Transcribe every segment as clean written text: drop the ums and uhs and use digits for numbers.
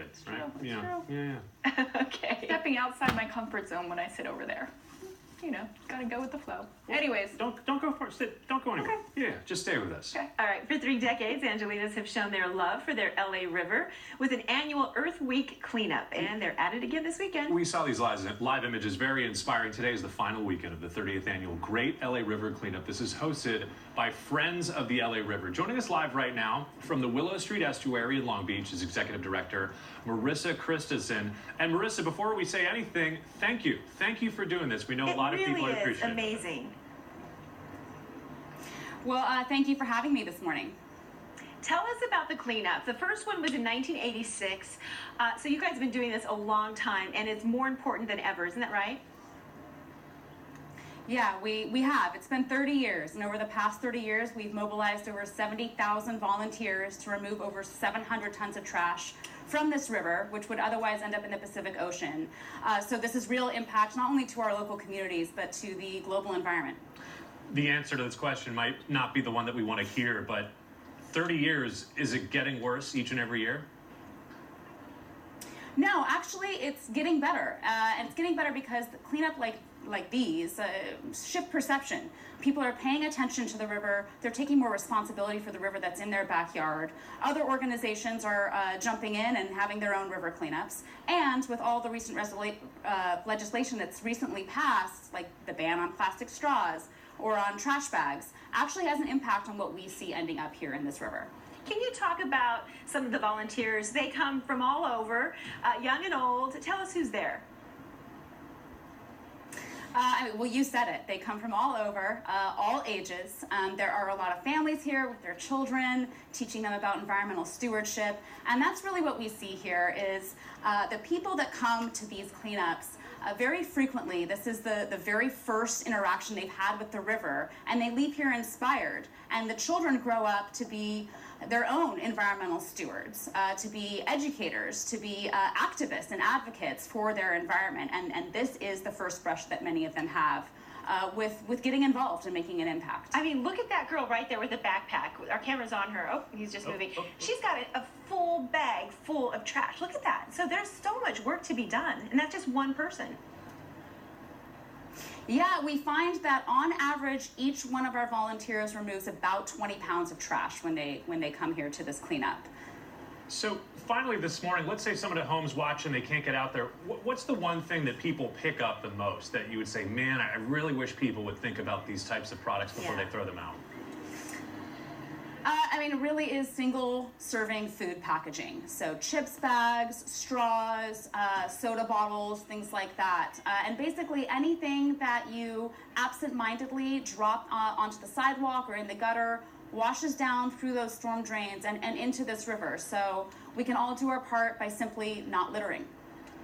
kids, right? True. Yeah. Okay. Stepping outside my comfort zone when I sit over there. You know, gotta go with the flow. Anyways. Don't go for it. Don't go anywhere. Okay. Yeah, just stay with us. Okay. All right, for 3 decades, Angelinas have shown their love for their LA River with an annual Earth Week cleanup, and they're at it again this weekend. We saw these live images, very inspiring. Today is the final weekend of the 30th annual Great LA River Cleanup. This is hosted by Friends of the LA River. Joining us live right now from the Willow Street Estuary in Long Beach is Executive Director Marissa Christiansen. And Marissa, before we say anything, thank you. Thank you for doing this. We know a lot of people appreciate it. It really is amazing. Well, thank you for having me this morning. Tell us about the cleanup. The first one was in 1986. So you guys have been doing this a long time, and it's more important than ever. Isn't that right? Yeah, we have. It's been 30 years, and over the past 30 years, we've mobilized over 70,000 volunteers to remove over 700 tons of trash from this river, which would otherwise end up in the Pacific Ocean. So this is real impact not only to our local communities, but to the global environment. The answer to this question might not be the one that we want to hear, but 30 years, is it getting worse each and every year? No, actually, it's getting better. And it's getting better because the cleanup like these shift perception. People are paying attention to the river. They're taking more responsibility for the river that's in their backyard. Other organizations are jumping in and having their own river cleanups. And with all the recent legislation that's recently passed, like the ban on plastic straws or on trash bags, actually has an impact on what we see ending up here in this river. Can you talk about some of the volunteers? They come from all over, young and old. Tell us who's there. Well, you said it. They come from all over, all ages. There are a lot of families here with their children, teaching them about environmental stewardship. And that's really what we see here is the people that come to these cleanups very frequently. This is the very first interaction they've had with the river, and they leave here inspired. And the children grow up to be their own environmental stewards, to be educators, to be activists and advocates for their environment. And this is the first brush that many of them have with getting involved and making an impact. I mean, look at that girl right there with the backpack. Our camera's on her. Oh, he's just moving. She's got a full bag full of trash. Look at that. So there's so much work to be done, and that's just one person. Yeah, we find that on average, each one of our volunteers removes about 20 pounds of trash when they come here to this cleanup. So finally this morning, let's say someone at home's watching, they can't get out there. What's the one thing that people pick up the most that you would say, man, I really wish people would think about these types of products before they throw them out? I mean, it really is single-serving food packaging. So chips bags, straws, soda bottles, things like that. And basically anything that you absent-mindedly drop onto the sidewalk or in the gutter washes down through those storm drains and into this river. So we can all do our part by simply not littering.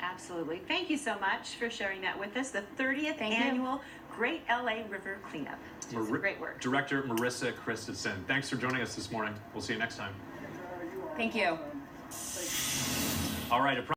Absolutely. Thank you so much for sharing that with us. The 30th annual Great LA River Cleanup. It's great work. Director Marissa Christiansen, thanks for joining us this morning. We'll see you next time. Thank you. All right.